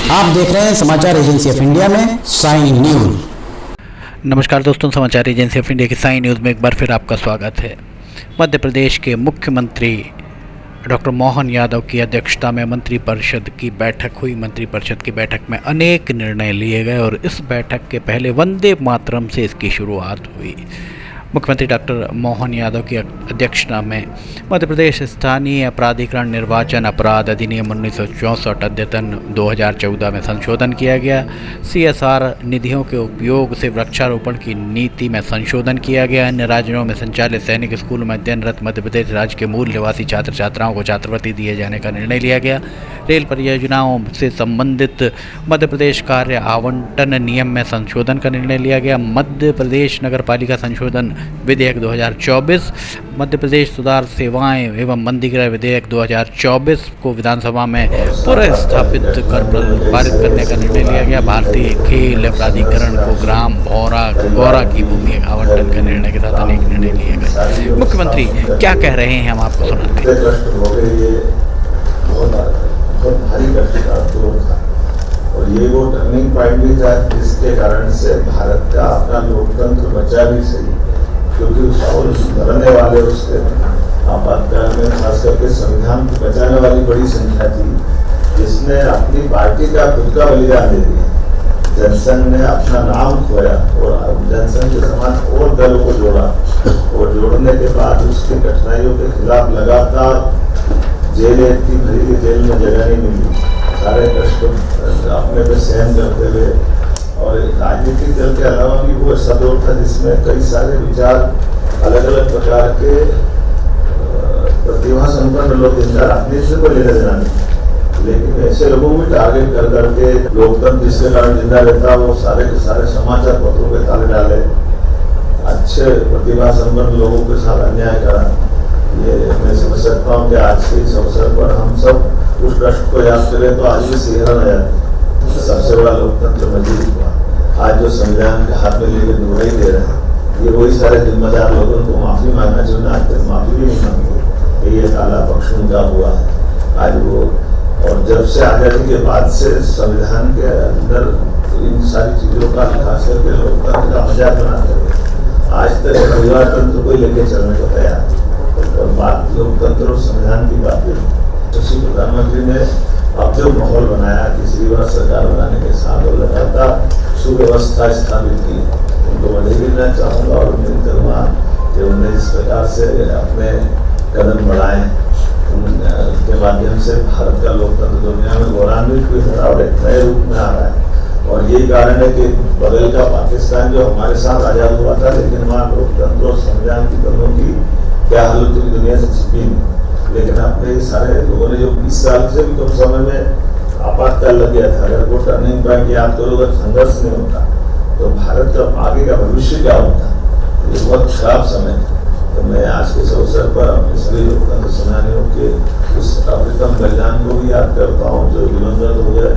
आप देख रहे हैं समाचार एजेंसी ऑफ इंडिया में साई न्यूज। नमस्कार दोस्तों, समाचार एजेंसी ऑफ इंडिया की साई न्यूज़ में एक बार फिर आपका स्वागत है। मध्य प्रदेश के मुख्यमंत्री डॉक्टर मोहन यादव की अध्यक्षता में मंत्रिपरिषद की बैठक हुई। मंत्रिपरिषद की बैठक में अनेक निर्णय लिए गए और इस बैठक के पहले वंदे मातरम से इसकी शुरुआत हुई। मुख्यमंत्री डॉक्टर मोहन यादव की अध्यक्षता में मध्य प्रदेश स्थानीय प्राधिकरण निर्वाचन अपराध अधिनियम 1964 अद्यतन 2014 में संशोधन किया गया। CSR निधियों के उपयोग से वृक्षारोपण की नीति में संशोधन किया गया। अन्य राज्यों में संचालित सैनिक स्कूलों में अध्ययनरत मध्य प्रदेश राज्य के मूल निवासी छात्र छात्राओं को छात्रवृत्ति दिए जाने का निर्णय लिया गया। रेल परियोजनाओं से संबंधित मध्य प्रदेश कार्य आवंटन नियम में संशोधन का निर्णय लिया गया। मध्य प्रदेश नगरपालिका संशोधन विधेयक 2024, मध्य प्रदेश सुधार सेवाएं एवं बंदीगृह विधेयक 2024 को विधानसभा में पुनर्स्थापित कर पारित करने का निर्णय लिया गया। भारतीय खेल प्राधिकरण को ग्राम गौरा की भूमि आवंटन के निर्णय के साथ अनेक निर्णय लिए गए। मुख्यमंत्री क्या कह रहे हैं, हम आपको सुनाते हैं। भारी कष्ट का दौर था और ये वो टर्निंग पॉइंट भी था जिसके कारण से भारत का अपना लोकतंत्र बचा भी सही, क्योंकि मरने वाले उसके आपातकाल में खास करके संविधान को बचाने वाली बड़ी संख्या थी, जिसने अपनी पार्टी का खुद का बलिदान दे दिया। जनसंघ ने अपना नाम खोया और जनसंघ के समान और दलों को जोड़ा और जोड़ने के बाद उसकी कठिनाइयों के खिलाफ लगातार जेलें इतनी भरी कि जेल में जगह नहीं मिली, सारे कष्ट अपने पे सहन करते हुए। और राजनीतिक दल के अलावा भी वो ऐसा दौर था जिसमें कई सारे विचार अलग अलग प्रकार के प्रतिभा संपन्न लोग जिनका राजनीति से कोई लेना देना नहीं, लेकिन ऐसे लोगों को भी टारगेट कर करके लोकतंत्र जिसके कारण जिंदा रहता वो सारे के सारे समाचार पत्रों पे ताले डाले, अच्छे प्रतिभा संपन्न लोगों के साथ अन्याय करा। ये मैं समझ सकता हूँ कि आज के इस अवसर पर हम सब उस कष्ट को याद करें तो आज भी सिहरन आ जाती। सबसे बड़ा लोकतंत्र मजबूत हुआ। आज जो संविधान के हाथ में लेकर दुहाई दे रहे हैं, ये वही सारे जिम्मेदार लोगों को माफी मांगना चाहिए, आज तक माफी भी नहीं मांगी। ये काला पक्ष उनका हुआ है आज वो। और जब से आजादी के बाद से संविधान के अंदर इन सारी चीजों का खास करके लोकतंत्र का मजाक बनाते हुए आज तक परिवार तंत्र को लेकर चलने को तैयार। और बात लोकतंत्र और संविधान की बात है। कृषि प्रधानमंत्री ने अब जो माहौल बनाया तीसरी बार सरकार बनाने के साथ और लगातार सुव्यवस्था स्थापित की, उनको बधाई देना चाहूँगा और उम्मीद करूँगा कि उन्हें इस प्रकार से अपने कदम बढ़ाएं। उनके माध्यम से भारत का लोकतंत्र दुनिया में गौरवान्वित हुई है और एक नए रूप में आ रहा है। और यही कारण है कि बगल का पाकिस्तान जो हमारे साथ आजाद हुआ था, लेकिन वहाँ लोकतंत्र और संविधान की कदमों की क्या हालत हुई दुनिया से छिपी नहीं। लेकिन अपने सारे लोगों ने जो 20 साल से भी कम समय में आपातकाल लग गया था, अगर वो टर्निंग पॉइंट याद करो, अगर संघर्ष नहीं होता तो भारत का आगे का भविष्य क्या होता। ये बहुत खराब समय था। तो मैं आज के इस अवसर पर अपने सभी लोकतंत्र सेनानियों के उस अप्रतिम बलिदान को भी याद करता हूँ जो दिवंगत हो गए।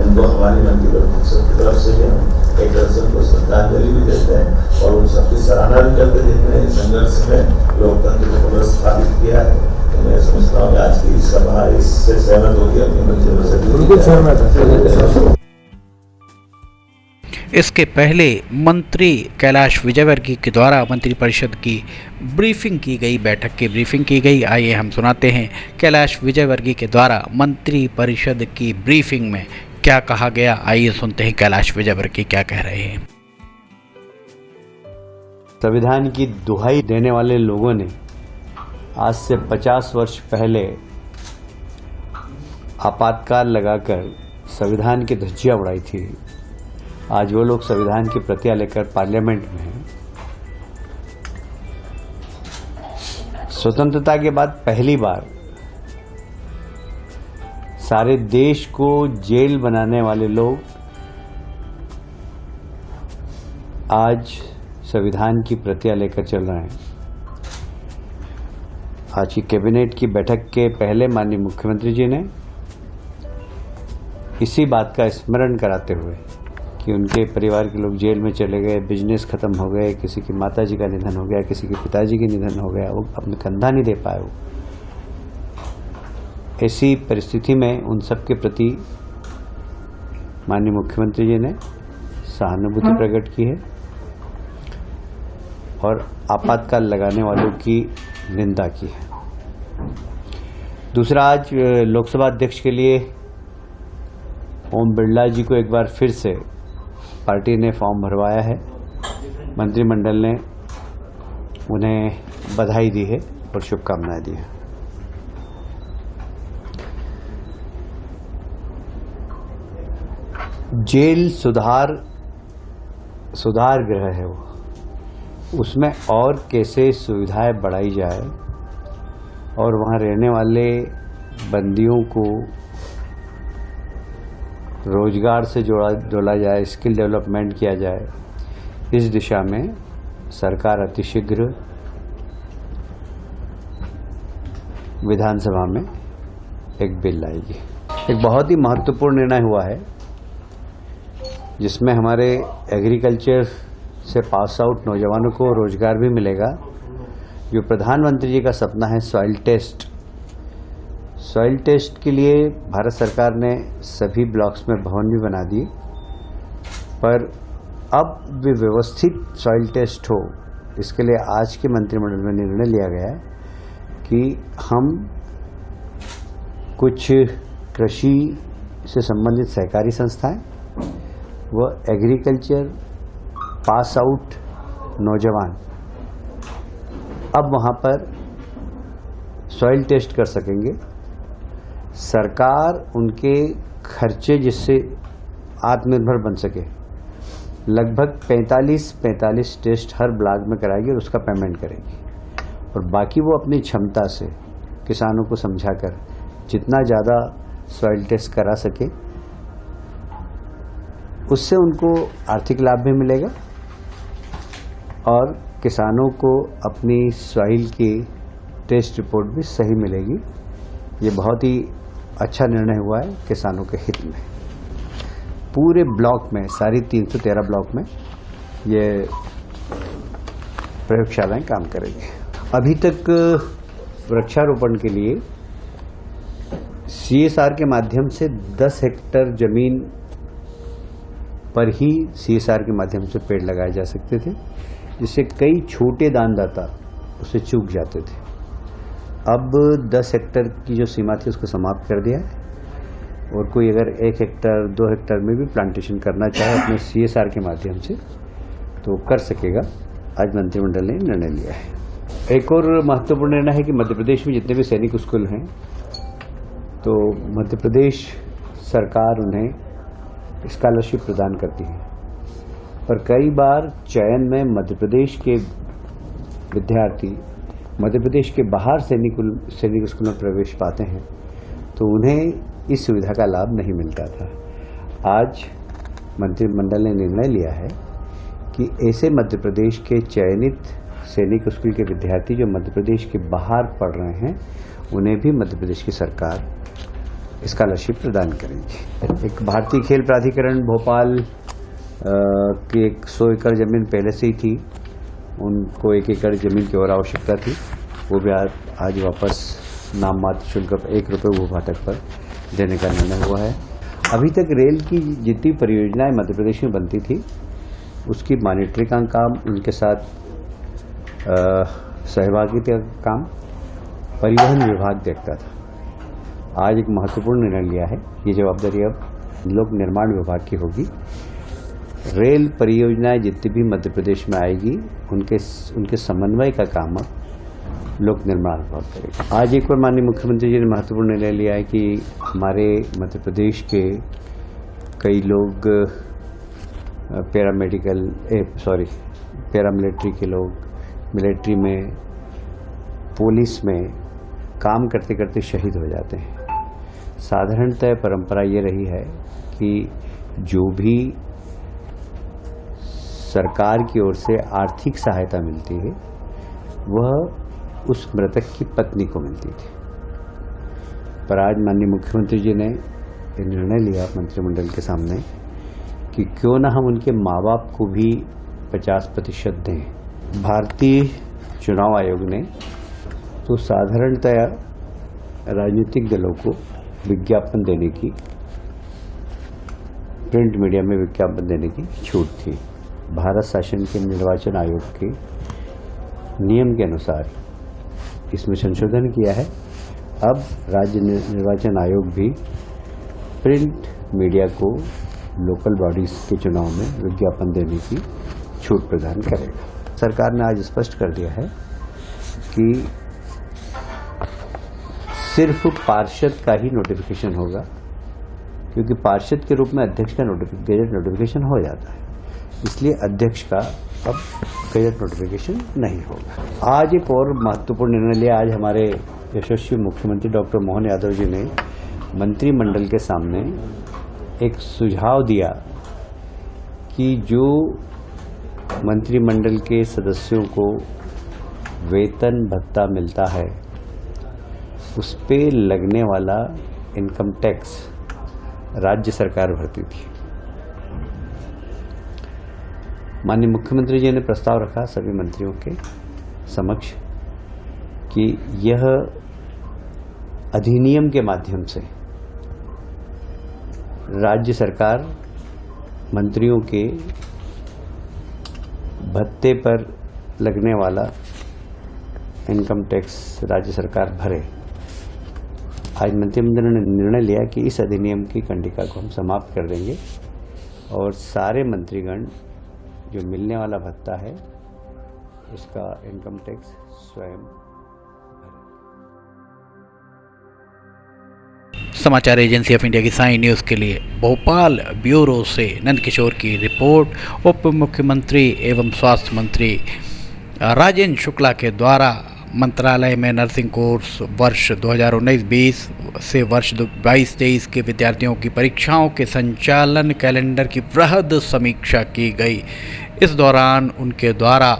उनको हमारी मंत्रिपरिषद की तरफ से भी हम एक दर्शन को श्रद्धांजलि भी देते हैं और उन सबकी सराहना भी करते हैं जिन्होंने इस संघर्ष में लोकतंत्र को पुनर्स्थापित किया है। तो मैं समझता हूँ आज की सभा इससे सहमत होगी, अपनी मंत्रिपरिषद। इसके पहले मंत्री कैलाश विजयवर्गीय के द्वारा मंत्रिपरिषद की ब्रीफिंग की गई, बैठक की ब्रीफिंग की गई। आइए हम सुनाते हैं कैलाश विजयवर्गीय के द्वारा मंत्रिपरिषद की ब्रीफिंग में क्या कहा गया। आइए सुनते हैं कैलाश विजयवर्गीय क्या कह रहे हैं। संविधान की दुहाई देने वाले लोगों ने आज से 50 वर्ष पहले आपातकाल लगाकर संविधान की धज्जियां उड़ाई थी। आज वो लोग संविधान की प्रतियां लेकर पार्लियामेंट में हैं। स्वतंत्रता के बाद पहली बार सारे देश को जेल बनाने वाले लोग आज संविधान की प्रतियां लेकर चल रहे हैं। आज की कैबिनेट की बैठक के पहले माननीय मुख्यमंत्री जी ने इसी बात का स्मरण कराते हुए कि उनके परिवार के लोग जेल में चले गए, बिजनेस खत्म हो गए, किसी की माताजी का निधन हो गया, किसी के पिताजी का निधन हो गया, वो अपने कंधा नहीं दे पाए। वो ऐसी परिस्थिति में उन सब के प्रति माननीय मुख्यमंत्री जी ने सहानुभूति प्रकट की है और आपातकाल लगाने वालों की निंदा की है। दूसरा, आज लोकसभा अध्यक्ष के लिए ओम बिरला जी को एक बार फिर से पार्टी ने फॉर्म भरवाया है। मंत्रिमंडल ने उन्हें बधाई दी है और शुभकामनाएं दी है। जेल सुधार गृह है वो, उसमें और कैसे सुविधाएं बढ़ाई जाए और वहाँ रहने वाले बंदियों को रोजगार से जोड़ा जाए, स्किल डेवलपमेंट किया जाए, इस दिशा में सरकार अतिशीघ्र विधानसभा में एक बिल लाएगी। एक बहुत ही महत्वपूर्ण निर्णय हुआ है जिसमें हमारे एग्रीकल्चर से पास आउट नौजवानों को रोजगार भी मिलेगा। जो प्रधानमंत्री जी का सपना है सॉइल टेस्ट के लिए भारत सरकार ने सभी ब्लॉक्स में भवन भी बना दिए, पर अब भी व्यवस्थित सॉइल टेस्ट हो, इसके लिए आज के मंत्रिमंडल में निर्णय लिया गया है कि हम कुछ कृषि से संबंधित सहकारी संस्थाएं व एग्रीकल्चर पास आउट नौजवान अब वहाँ पर सॉइल टेस्ट कर सकेंगे। सरकार उनके खर्चे जिससे आत्मनिर्भर बन सके, लगभग 45 टेस्ट हर ब्लॉक में कराएगी और उसका पेमेंट करेगी, और बाकी वो अपनी क्षमता से किसानों को समझाकर जितना ज़्यादा सॉइल टेस्ट करा सके उससे उनको आर्थिक लाभ भी मिलेगा और किसानों को अपनी सॉइल की टेस्ट रिपोर्ट भी सही मिलेगी। ये बहुत ही अच्छा निर्णय हुआ है किसानों के हित में। पूरे ब्लॉक में, सारी 313 ब्लॉक में ये प्रयोगशालाएं काम करेंगी। अभी तक वृक्षारोपण के लिए CSR के माध्यम से 10 हेक्टेयर जमीन पर ही CSR के माध्यम से पेड़ लगाए जा सकते थे, जिससे कई छोटे दानदाता उसे चूक जाते थे। अब 10 हेक्टेयर की जो सीमा थी उसको समाप्त कर दिया है, और कोई अगर 1 हेक्टेयर 2 हेक्टेयर में भी प्लांटेशन करना चाहे अपने CSR के माध्यम से तो कर सकेगा। आज मंत्रिमंडल ने निर्णय लिया है। एक और महत्वपूर्ण निर्णय है कि मध्य प्रदेश में जितने भी सैनिक स्कूल हैं, तो मध्य प्रदेश सरकार उन्हें स्कॉलरशिप प्रदान करती है, पर कई बार चयन में मध्य प्रदेश के विद्यार्थी मध्य प्रदेश के बाहर सैनिक स्कूल में प्रवेश पाते हैं, तो उन्हें इस सुविधा का लाभ नहीं मिलता था। आज मंत्रिमंडल ने निर्णय लिया है कि ऐसे मध्य प्रदेश के चयनित सैनिक स्कूल के विद्यार्थी जो मध्य प्रदेश के बाहर पढ़ रहे हैं, उन्हें भी मध्य प्रदेश की सरकार स्कॉलरशिप प्रदान करेगी। एक भारतीय खेल प्राधिकरण भोपाल की 100 एकड़ जमीन पहले से ही थी, उनको 1 एकड़ जमीन की और आवश्यकता थी, वो भी आज वापस नाम मात्र शुल्क 1 रुपये भूभाटक पर देने का निर्णय हुआ है। अभी तक रेल की जितनी परियोजनाएं मध्य प्रदेश में बनती थी उसकी मॉनिटरिंग का काम, उनके साथ सहभागिता का काम परिवहन विभाग देखता था। आज एक महत्वपूर्ण निर्णय लिया है, ये जवाबदारी अब लोक निर्माण विभाग की होगी। रेल परियोजनाएं जितनी भी मध्य प्रदेश में आएगी उनके समन्वय का काम अब लोक निर्माण विभाग करेगा। आज एक बार माननीय मुख्यमंत्री जी ने महत्वपूर्ण निर्णय लिया है कि हमारे मध्य प्रदेश के कई लोग पैरामिलिट्री के लोग मिलिट्री में, पुलिस में काम करते करते शहीद हो जाते हैं। साधारणतः परंपरा ये रही है कि जो भी सरकार की ओर से आर्थिक सहायता मिलती है वह उस मृतक की पत्नी को मिलती थी, पर आज माननीय मुख्यमंत्री जी ने ये निर्णय लिया मंत्रिमंडल के सामने कि क्यों ना हम उनके माँ बाप को भी 50% दें। भारतीय चुनाव आयोग ने तो साधारणतया राजनीतिक दलों को विज्ञापन देने की प्रिंट मीडिया में विज्ञापन देने की छूट थी। भारत शासन के निर्वाचन आयोग के नियम के अनुसार इसमें संशोधन किया है। अब राज्य निर्वाचन आयोग भी प्रिंट मीडिया को लोकल बॉडीज के चुनाव में विज्ञापन देने की छूट प्रदान करेगा। सरकार ने आज स्पष्ट कर दिया है कि सिर्फ पार्षद का ही नोटिफिकेशन होगा, क्योंकि पार्षद के रूप में अध्यक्ष का गजट नोटिफिकेशन हो जाता है, इसलिए अध्यक्ष का अब गजट नोटिफिकेशन नहीं होगा। आज एक और महत्वपूर्ण निर्णय लिया। आज हमारे यशस्वी मुख्यमंत्री डॉक्टर मोहन यादव जी ने मंत्रिमंडल के सामने एक सुझाव दिया कि जो मंत्रिमंडल के सदस्यों को वेतन भत्ता मिलता है उस पे लगने वाला इनकम टैक्स राज्य सरकार भरती थी। माननीय मुख्यमंत्री जी ने प्रस्ताव रखा सभी मंत्रियों के समक्ष कि यह अधिनियम के माध्यम से राज्य सरकार मंत्रियों के भत्ते पर लगने वाला इनकम टैक्स राज्य सरकार भरे। आज मंत्रिमंडल ने निर्णय लिया कि इस अधिनियम की कंडिका को हम समाप्त कर देंगे और सारे मंत्रीगण जो मिलने वाला भत्ता है उसका इनकम टैक्स स्वयं। समाचार एजेंसी ऑफ इंडिया की साई न्यूज़ के लिए भोपाल ब्यूरो से नंदकिशोर की रिपोर्ट। उप मुख्यमंत्री एवं स्वास्थ्य मंत्री राजेंद्र शुक्ला के द्वारा मंत्रालय में नर्सिंग कोर्स वर्ष 2019-20 से वर्ष 22-23 के विद्यार्थियों की परीक्षाओं के संचालन कैलेंडर की वृहद समीक्षा की गई। इस दौरान उनके द्वारा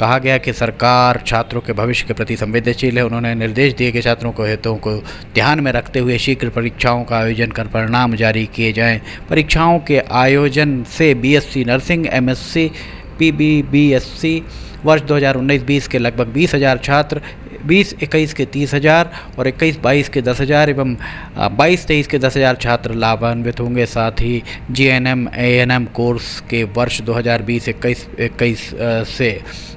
कहा गया कि सरकार छात्रों के भविष्य के प्रति संवेदनशील है। उन्होंने निर्देश दिए कि छात्रों के हितों को ध्यान में रखते हुए शीघ्र परीक्षाओं का आयोजन कर परिणाम जारी किए जाएं। परीक्षाओं के आयोजन से बीएससी नर्सिंग, एमएससी, पीबीबीएससी वर्ष 2019-20 के लगभग 20,000 छात्र, 20-21 के 30,000 और 21-22 के 10,000 एवं 22-23 के 10,000 छात्र लाभान्वित होंगे। साथ ही जीएनएम एएनएम कोर्स के वर्ष 2020-21 से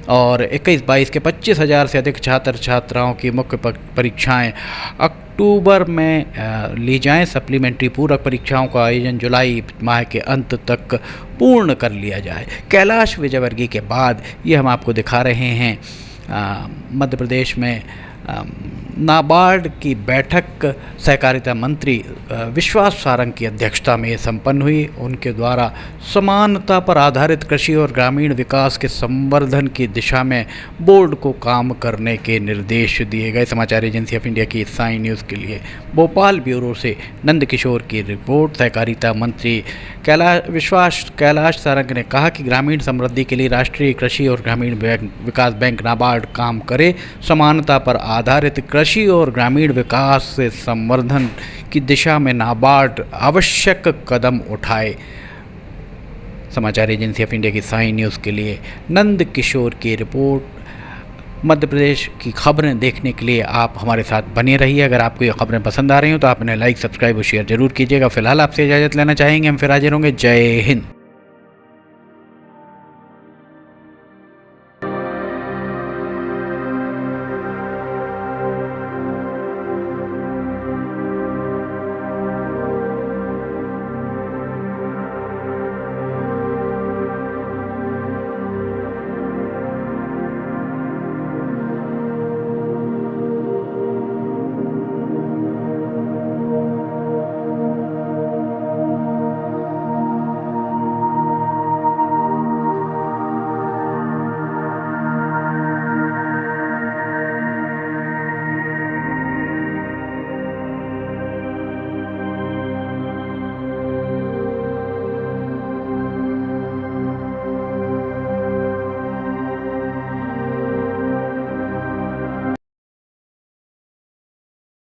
और 21-22 के 25,000 से अधिक छात्र छात्राओं की मुख्य परीक्षाएं अक्टूबर में ली जाएं। सप्लीमेंट्री पूरक परीक्षाओं का आयोजन जुलाई माह के अंत तक पूर्ण कर लिया जाए। कैलाश विजयवर्गीय के बाद ये हम आपको दिखा रहे हैं मध्य प्रदेश में नाबार्ड की बैठक सहकारिता मंत्री विश्वास सारंग की अध्यक्षता में संपन्न हुई। उनके द्वारा समानता पर आधारित कृषि और ग्रामीण विकास के संवर्धन की दिशा में बोर्ड को काम करने के निर्देश दिए गए। समाचार एजेंसी ऑफ इंडिया की साई न्यूज़ के लिए भोपाल ब्यूरो से नंदकिशोर की रिपोर्ट। सहकारिता मंत्री कैलाश सारंग ने कहा कि ग्रामीण समृद्धि के लिए राष्ट्रीय कृषि और ग्रामीण विकास बैंक नाबार्ड काम करे। समानता पर आधारित कृषि और ग्रामीण विकास से संवर्धन की दिशा में नाबार्ड आवश्यक कदम उठाए। समाचार एजेंसी ऑफ इंडिया की साई न्यूज़ के लिए नंदकिशोर की रिपोर्ट। मध्य प्रदेश की खबरें देखने के लिए आप हमारे साथ बने रहिए। अगर आपको ये खबरें पसंद आ रही हो तो आपने लाइक, सब्सक्राइब और शेयर जरूर कीजिएगा। फिलहाल आपसे इजाज़त लेना चाहेंगे, हम फिर हाजिर होंगे। जय हिंद।